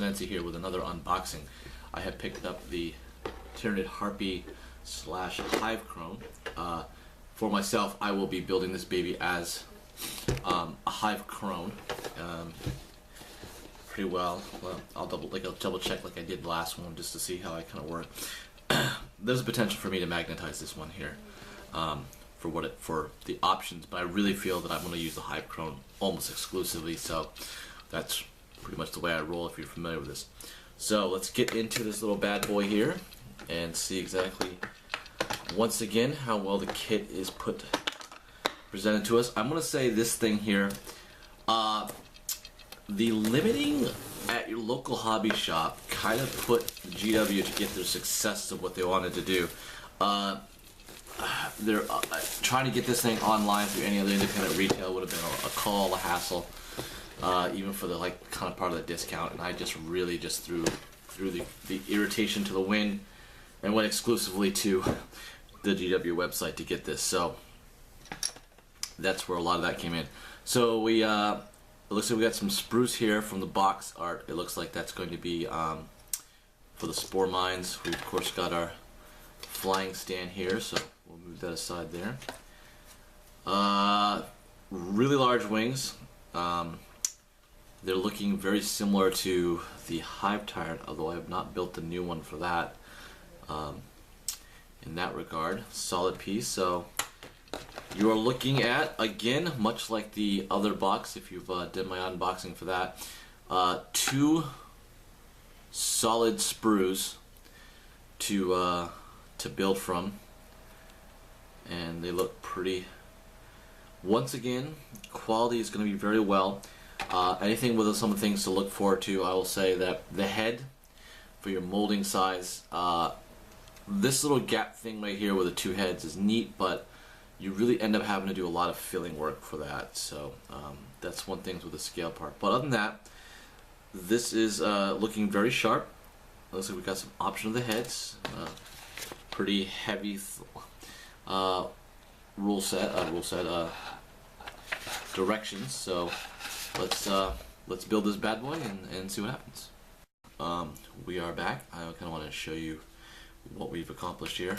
Senence here with another unboxing. I have picked up the Tyranid Harpy / Hive Crone. For myself, I will be building this baby as a Hive Crone. Pretty well. I'll double check like I did the last one just to see how I kind of work. There's a potential for me to magnetize this one here for the options, but I really feel that I'm going to use the Hive Crone almost exclusively. So that's pretty much the way I roll if you're familiar with this. So let's get into this little bad boy here and see exactly once again how well the kit is presented to us. I'm going to say this thing here, the limiting at your local hobby shop kind of put GW to get their success of what they wanted to do. They're trying to get this thing online through any other independent retail would have been a call, a hassle, even for the kind of part of the discount. And I just really threw the irritation to the wind and went exclusively to the GW website to get this. So that's where a lot of that came in. So we it looks like we got some spruce here from the box art. It looks like that's going to be for the spore mines. We've of course got our flying stand here, so we'll move that aside there. Really large wings. They're looking very similar to the Hive Tyrant, although I have not built the new one for that. In that regard, solid piece. So you are looking at, again, much like the other box, if you've did my unboxing for that, two solid sprues to build from, and they look pretty. Once again, quality is going to be very well. Anything with some of the things to look forward to, I will say that the head for your molding size, this little gap thing right here with the two heads is neat, but you really end up having to do a lot of filling work for that. So that's one thing with the scale part. But other than that, this is looking very sharp. Looks like we got some option of the heads. Pretty heavy rule set directions. So let's build this bad boy and see what happens. We are back. I kind of want to show you what we've accomplished here.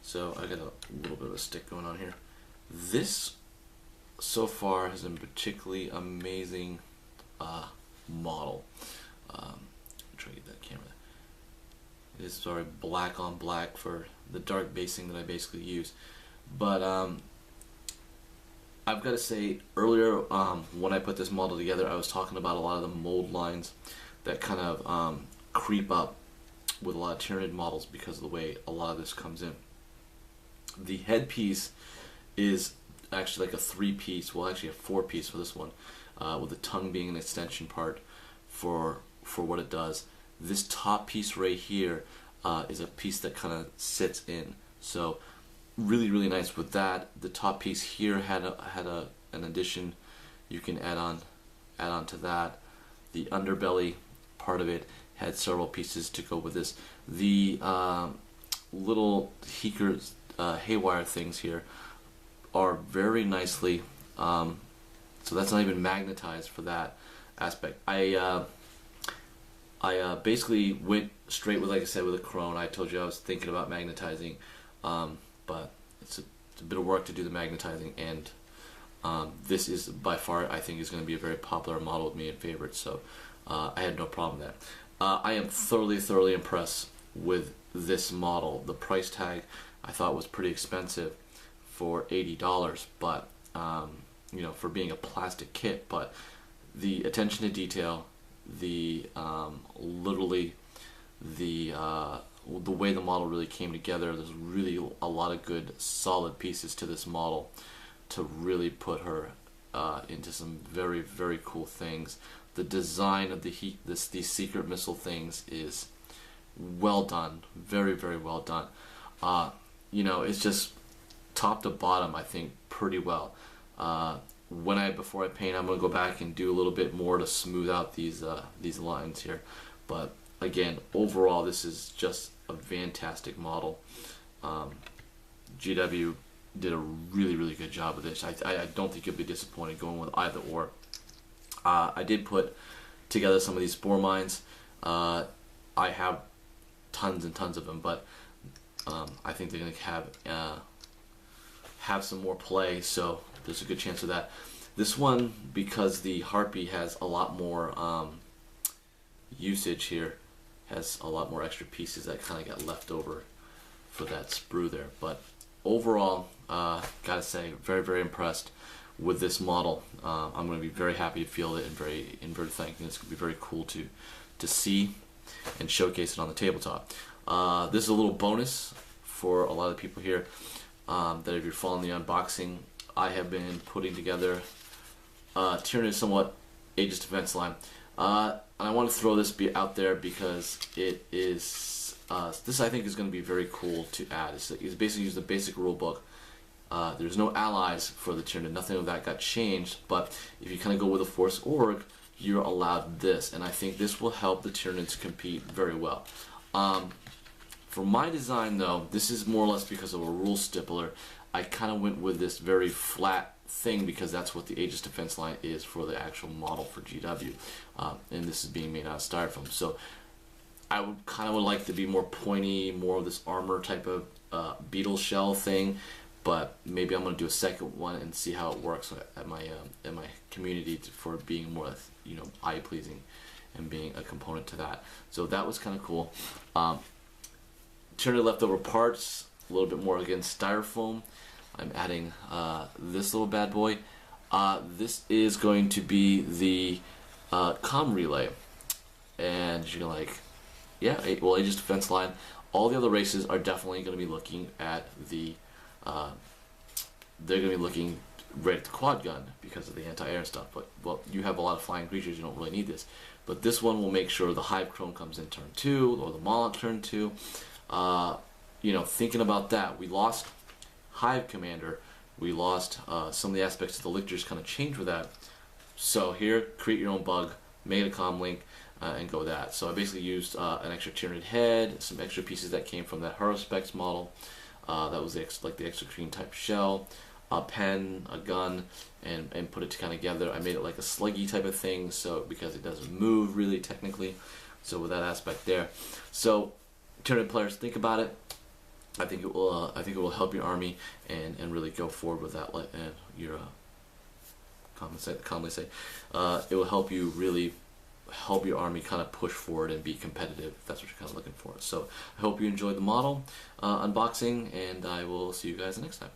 So I got a little bit of a stick going on here. This so far has been a particularly amazing model. Try to get that camera. It is sorry black on black for the dark basing that I basically use, but I've got to say earlier when I put this model together, I was talking about a lot of the mold lines that kind of creep up with a lot of Tyranid models because of the way a lot of this comes in. The headpiece is actually like a 3-piece, well actually a 4-piece for this one, with the tongue being an extension part for what it does. This top piece right here is a piece that kind of sits in. So really nice with that. The top piece here had an addition you can add on to that. The underbelly part of it had several pieces to go with this. The little haywire things here are very nicely, so that's not even magnetized for that aspect. I basically went straight with, like I said, with a Crone. I told you I was thinking about magnetizing, but it's a bit of work to do the magnetizing, and this is by far, I think, is going to be a very popular model with me and favorite, so I had no problem with that. I am thoroughly impressed with this model. The price tag I thought was pretty expensive for $80, but you know, for being a plastic kit, but the attention to detail, the literally the way the model really came together, there's really a lot of good solid pieces to this model to really put her into some very cool things. The design of these secret missile things is well done, very well done. You know, it's just top to bottom, I think, pretty well. Before I paint, I'm gonna go back and do a little bit more to smooth out these lines here. But again, overall, this is just a fantastic model. GW did a really good job with this. I don't think you'll be disappointed going with either or. I did put together some of these spore mines. I have tons and tons of them, but I think they're going to have some more play, so there's a good chance of that. This one, because the Harpy has a lot more usage here, has a lot more extra pieces that kind of got left over for that sprue there. But overall, gotta say, very, very impressed with this model. I'm going to be very happy to field it and very thinking it's going to be very cool to see and showcase it on the tabletop. This is a little bonus for a lot of people here, that if you're following the unboxing, I have been putting together Tyranid somewhat Aegis Defense line. And I want to throw this out there because it is, this I think is going to be very cool to add. It's basically use the basic rule book. There's no allies for the Tyranid, nothing of that got changed, but if you kind of go with a Force Org, you're allowed this, and I think this will help the Tyranids compete very well. For my design though, this is more or less because of a rule stippler. I kind of went with this very flat thing because that's what the Aegis Defense line is for the actual model for GW, and this is being made out of styrofoam. So I would kind of like to be more pointy, more of this armor type of beetle shell thing, but maybe I'm going to do a second one and see how it works at my community for being more, you know, eye pleasing and being a component to that. So that was kind of cool. Tyranid leftover parts, a little bit more again styrofoam. I'm adding this little bad boy. This is going to be the comm relay, and you're like, yeah, well, Aegis Defense line. All the other races are definitely going to be looking at the they're going to be looking right at the quad gun because of the anti-air and stuff. But well, you have a lot of flying creatures, you don't really need this. But this one will make sure the Hive Crone comes in turn 2 or the Maul turn 2. You know, thinking about that, we lost Hive Commander, we lost some of the aspects of the lictors kind of changed with that. So here, create your own bug, make it a comm link, and go with that. So I basically used an extra Tyranid head, some extra pieces that came from that Harospex model. That was like the extra cream type shell, a pen, a gun, and put it together. I made it like a sluggy type of thing, so because it doesn't move really technically. So with that aspect there, so Tyranid players, think about it. I think it will help your army and really go forward with that. And your commonly say, it will help you really help your army kind of push forward and be competitive. If that's what you're kind of looking for. So I hope you enjoyed the model unboxing, and I will see you guys next time.